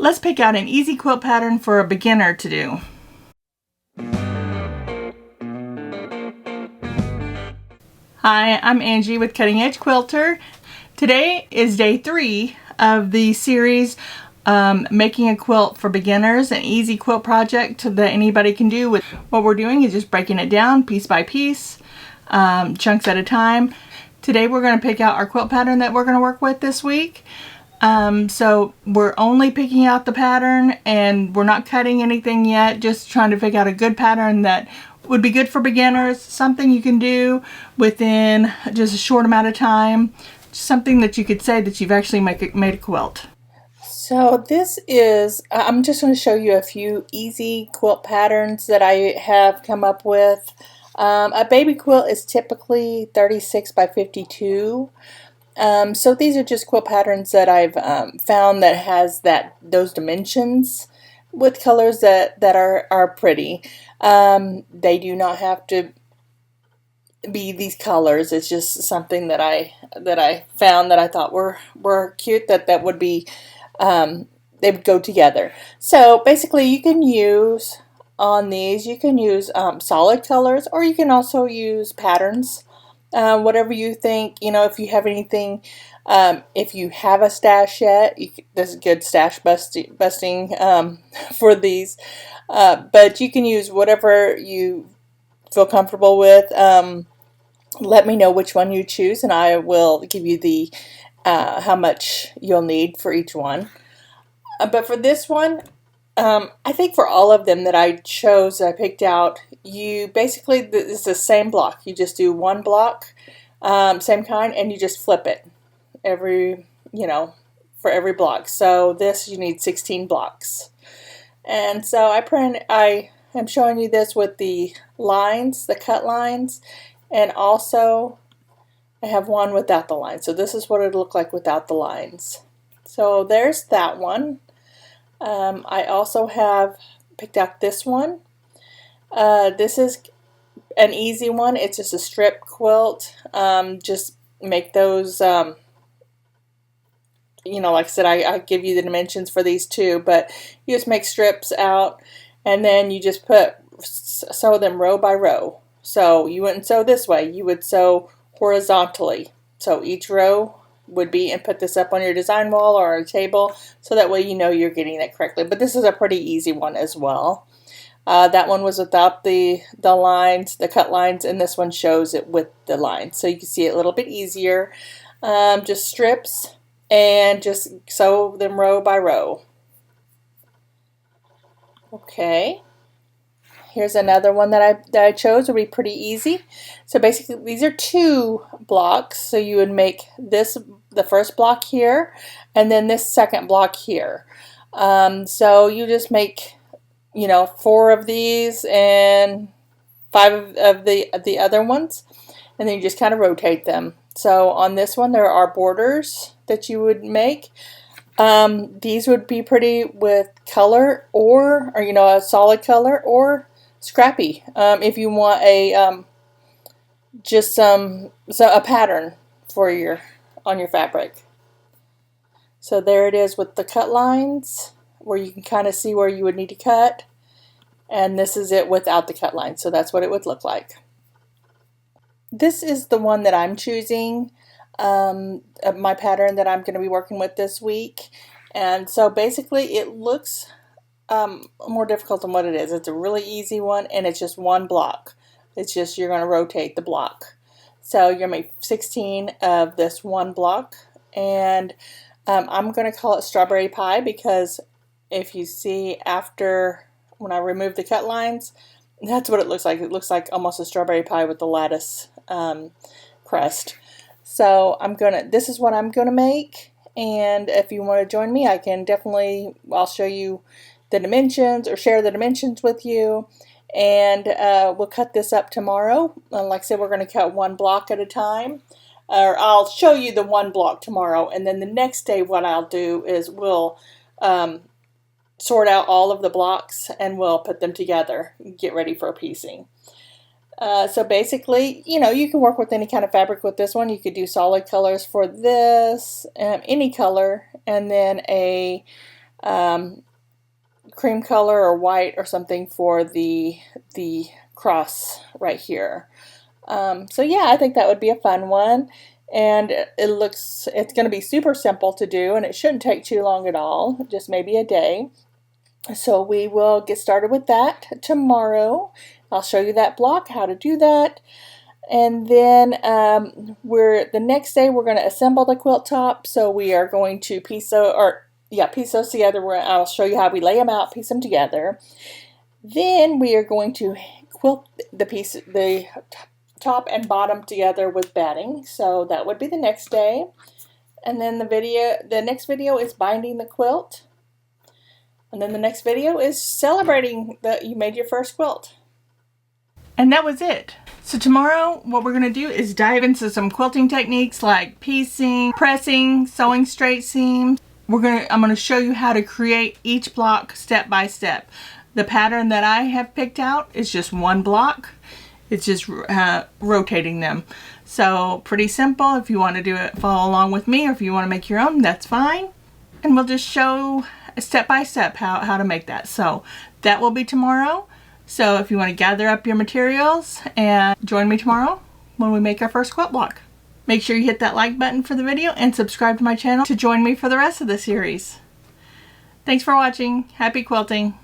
Let's pick out an easy quilt pattern for a beginner to do. Hi, I'm Angie with Cutting Edge Quilter. Today is day 3 of the series making a quilt for beginners, an easy quilt project that anybody can do. What we're doing is just breaking it down piece by piece, chunks at a time. Today we're going to pick out our quilt pattern that we're going to work with this week. So we're only picking out the pattern and we're not cutting anything yet, just trying to pick out a good pattern that would be good for beginners, something you can do within just a short amount of time, something that you could say that you've actually made a quilt. So this is, I'm just going to show you a few easy quilt patterns that I have come up with. A baby quilt is typically 36 by 52. So these are just quilt patterns that I've found that has those dimensions with colors that are pretty. They do not have to be these colors. It's just something that I found that I thought were cute, that would be they would go together. So basically you can use on these, you can use solid colors, or you can also use patterns. Whatever you think, if you have anything, if you have a stash yet, this is good stash busting for these, but you can use whatever you feel comfortable with. Let me know which one you choose and I will give you the how much you'll need for each one. But for this one, I think for all of them that I chose, I picked out, you basically, this is the same block. You just do one block, same kind, and you just flip it for every block. So this, you need 16 blocks. And so I am showing you this with the lines, the cut lines, and also I have one without the lines. So this is what it would look like without the lines. So there's that one. I also have picked out this one. This is an easy one. It's just a strip quilt. Just make those, like I said, I give you the dimensions for these two, but you just make strips out and then you just sew them row by row. So you wouldn't sew this way, you would sew horizontally. So each row would be, and put this up on your design wall or a table so that way you know you're getting it correctly. But this is a pretty easy one as well. That one was without the lines, the cut lines, and this one shows it with the lines. So you can see it a little bit easier. Just strips and just sew them row by row. Okay. Here's another one that I chose. It'll be pretty easy. So basically these are 2 blocks. So you would make this, the first block here, and then this second block here. So you just make, 4 of these and 5 of the other ones, and then you just kind of rotate them. So on this one there are borders that you would make. These would be pretty with color or a solid color or scrappy, if you want a just a pattern for on your fabric. So there it is with the cut lines where you can kind of see where you would need to cut, and this is it without the cut lines. So that's what it would look like. This is the one that I'm choosing, my pattern that I'm going to be working with this week, and so basically it looks more difficult than what it is. It's a really easy one and it's just one block. It's just you're going to rotate the block. So you're going to make 16 of this one block, and I'm going to call it strawberry pie because if you see after when I remove the cut lines, that's what it looks like. It looks like almost a strawberry pie with the lattice crust. So this is what I'm going to make, and if you want to join me, I'll show you the dimensions or share the dimensions with you, and we'll cut this up tomorrow. Like I said, we're going to cut one block at a time, or I'll show you the one block tomorrow, and then the next day what I'll do is we'll sort out all of the blocks and we'll put them together and get ready for piecing. So basically, you can work with any kind of fabric with this one. You could do solid colors for this, any color, and then a cream color or white or something for the cross right here. So yeah, I think that would be a fun one. And it's going to be super simple to do, and it shouldn't take too long at all, just maybe a day. So we will get started with that tomorrow. I'll show you that block, how to do that. And then the next day we're going to assemble the quilt top. So we are going to piece those together. I'll show you how we lay them out, piece them together. Then we are going to quilt the top and bottom together with batting. So that would be the next day. And then the next video is binding the quilt. And then the next video is celebrating that you made your first quilt. And that was it. So tomorrow what we're going to do is dive into some quilting techniques like piecing, pressing, sewing straight seams. I'm going to show you how to create each block step by step. The pattern that I have picked out is just one block. It's just rotating them. So pretty simple. If you want to do it, follow along with me, or if you want to make your own, that's fine. And we'll just show step by step how to make that. So that will be tomorrow. So if you want to gather up your materials and join me tomorrow when we make our first quilt block. Make sure you hit that like button for the video and subscribe to my channel to join me for the rest of the series. Thanks for watching. Happy quilting.